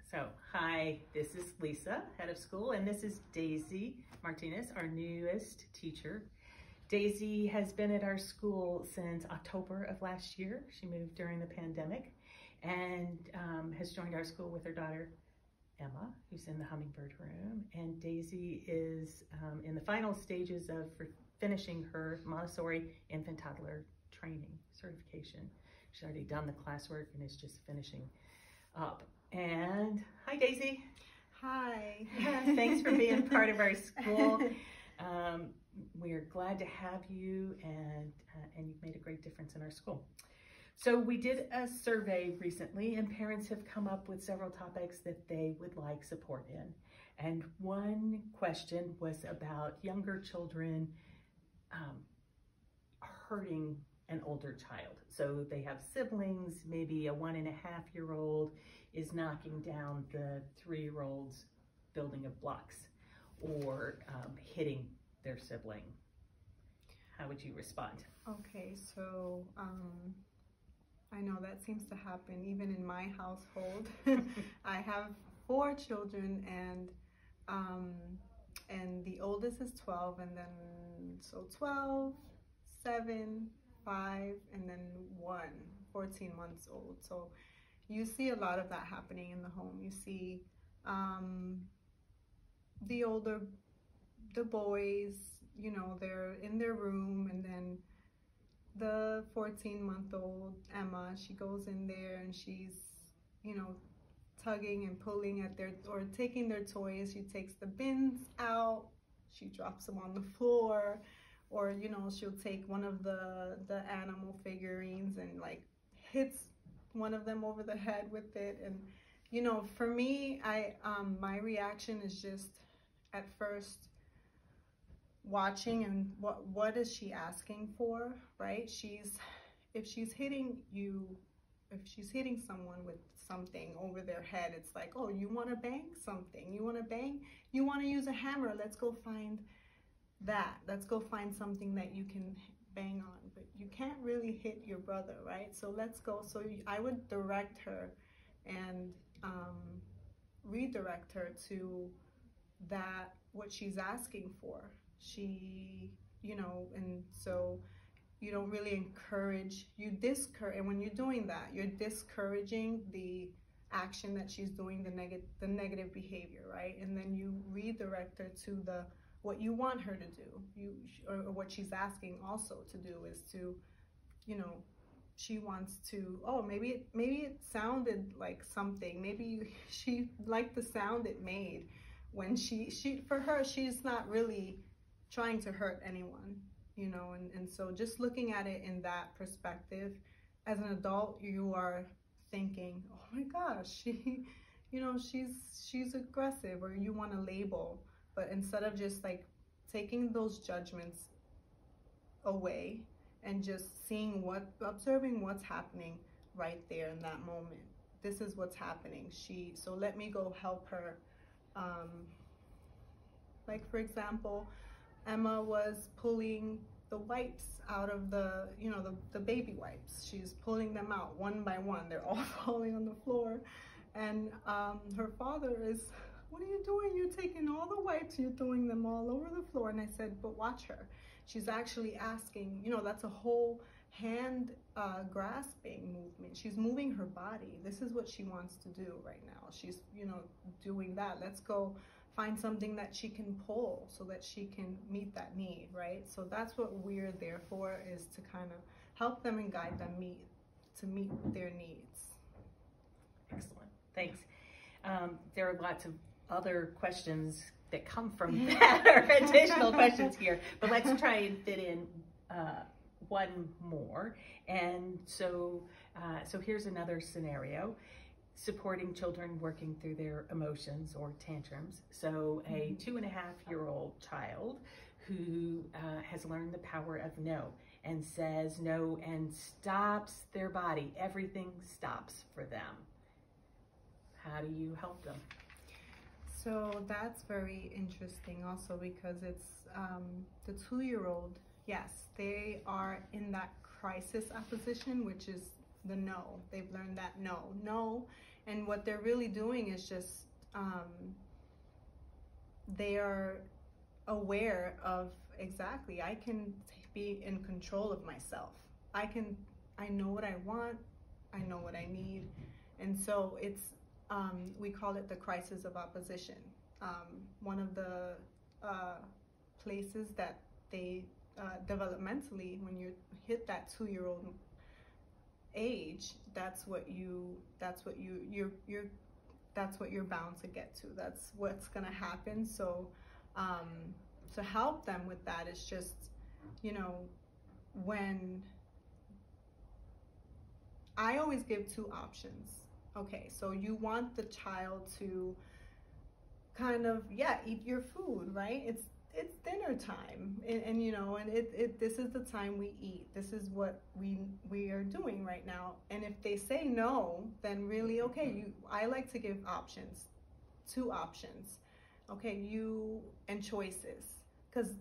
So, hi, this is Lisa, head of school, and this is Daisy Martinez, our newest teacher. Daisy has been at our school since October of last year. She moved during the pandemic and has joined our school with her daughter, Emma, who's in the Hummingbird room. And Daisy is in the final stages of finishing her Montessori infant toddler training certification. She's already done the classwork and is just finishing up. And hi, Daisy. Hi. Thanks for being part of our school. We're glad to have you, and you've made a great difference in our school. So we did a survey recently, and parents have come up with several topics that they would like support in. And one question was about younger children hurting an older child. So they have siblings, maybe a 1.5-year-old is knocking down the 3-year-old's building of blocks, or hitting their sibling. How would you respond? Okay, so I know that seems to happen even in my household. I have 4 children, and the oldest is 12, and then so 12, 7, 5, and then 1, 14 months old. So you see a lot of that happening in the home. You see the boys, you know, they're in their room, and then the 14-month-old Emma, she goes in there and she's, you know, tugging and pulling at or taking their toys. She takes the bins out, she drops them on the floor, or, you know, she'll take one of the animal figurines and like hits one of them over the head with it. And, you know, for me, my reaction is just at first watching and what is she asking for, right? If she's hitting someone with something over their head, it's like, oh, you want to bang something, you want to use a hammer, let's go find something that you can bang on. But you can't really hit your brother, right? So let's go. So I would direct her and redirect her to what she's asking for. You know, and so you don't really encourage, and when you're doing that, you're discouraging the action that she's doing, the negative behavior, right? And then you redirect her to what you want her to do, or what she's asking also to do is to, you know, she wants to, oh, maybe it sounded like something, maybe she liked the sound it made when for her, she's not really trying to hurt anyone, you know. And so just looking at it in that perspective, as an adult, you are thinking, oh my gosh, you know, she's aggressive, or you want to label. But instead of just like taking those judgments away and just observing what's happening right there in that moment. This is what's happening. So let me go help her. Like, for example, Emma was pulling the wipes out of the baby wipes. She's pulling them out one by one. They're all falling on the floor. And her father is, what are you doing? You're taking all the wipes, you're throwing them all over the floor. And I said, but watch her. She's actually asking, you know, that's a whole hand grasping movement. She's moving her body. This is what she wants to do right now. She's, you know, doing that. Let's go find something that she can pull so that she can meet that need, right? So that's what we're there for, is to kind of help them and guide them to meet their needs. Excellent, thanks. There are lots of other questions that come from that, or additional questions here, but let's try and fit in one more. And so here's another scenario: supporting children working through their emotions or tantrums. So a 2.5-year-old child who has learned the power of no, and says no and stops their body. Everything stops for them. How do you help them? So that's very interesting also, because it's the 2-year-old, yes, they are in that crisis opposition, which is the no. They've learned that no And what they're really doing is just, they are aware of, exactly, I can be in control of myself. I know what I want, I know what I need. And so it's, we call it the crisis of opposition. One of the places that they, developmentally, when you hit that 2-year-old age, that's what you're bound to get to. That's what's gonna happen. So to help them with that is just, you know, when I always give 2 options. Okay, so you want the child to kind of, yeah, eat your food, right? It's dinner time, and you know, and this is the time we eat. This is what we are doing right now. And if they say no, then really, okay, I like to give options, 2 options, okay, and choices, because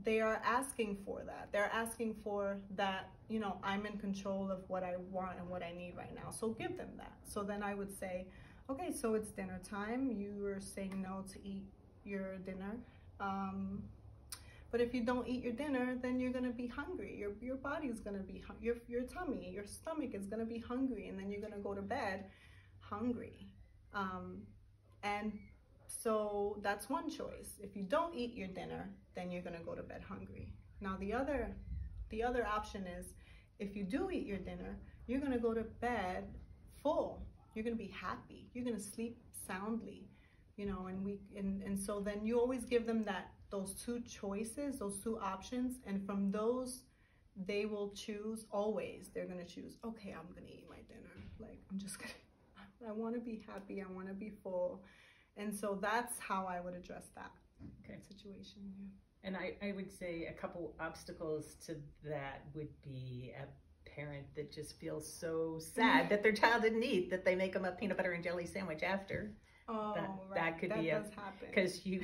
they are asking for that. They're asking for that, you know, I'm in control of what I want and what I need right now. So give them that. So then I would say, okay, so it's dinner time. You are saying no to eat your dinner. But if you don't eat your dinner, then you're gonna be hungry. Your body's gonna be your tummy, your stomach is gonna be hungry, and then you're gonna go to bed hungry. And so that's one choice. If you don't eat your dinner, then you're gonna go to bed hungry. Now the other option is, if you do eat your dinner, you're gonna go to bed full. You're gonna be happy. You're gonna sleep soundly. You know, and so then you always give them those 2 choices, those 2 options, and from those they will choose. Always they're gonna choose, okay, I'm gonna eat my dinner. Like, I want to be happy, I want to be full. And so that's how I would address that situation. Yeah. And I would say a couple obstacles to that would be a parent that just feels so sad that their child didn't eat, that they make them a peanut butter and jelly sandwich after. Oh, that could be does happen. Because you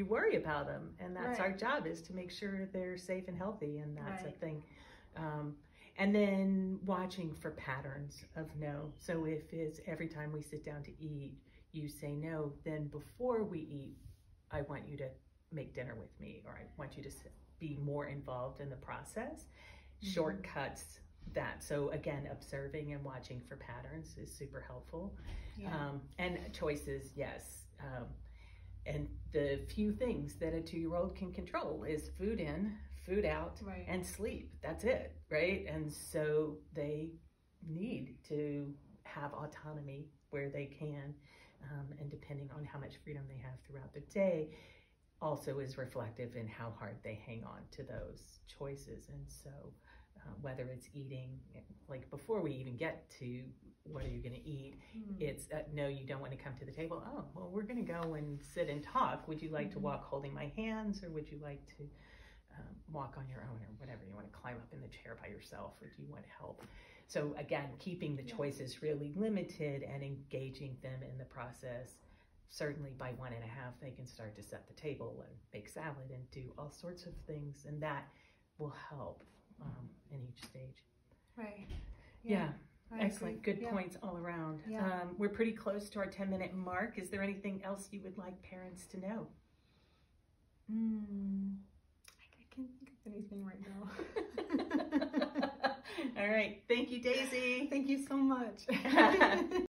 worry about them, and that's right. our job, is to make sure they're safe and healthy, and that's right. a thing. And then watching for patterns of no. So if it's every time we sit down to eat, you say no, then before we eat, I want you to make dinner with me, or I want you to be more involved in the process. Mm-hmm. Shortcuts that. So again, observing and watching for patterns is super helpful. Yeah. And choices, yes. And the few things that a 2-year-old can control is food in, food out, right. and sleep. That's it, right? And so they need to have autonomy where they can, and depending on how much freedom they have throughout the day, also is reflective in how hard they hang on to those choices. And so whether it's eating, like before we even get to what are you going to eat, it's no, you don't want to come to the table. Oh, well, we're going to go and sit and talk. Would you like to walk holding my hands, or would you like to walk on your own, or whatever? You want to climb up in the chair by yourself, or do you want help? So again, keeping the choices really limited and engaging them in the process. Certainly by 1.5, they can start to set the table and make salad and do all sorts of things, and that will help in each stage. Right. Yeah. Excellent. Good points all around. Yeah. We're pretty close to our 10-minute mark. Is there anything else you would like parents to know? I can't think of anything right now. All right. Thank you, Daisy. Thank you so much.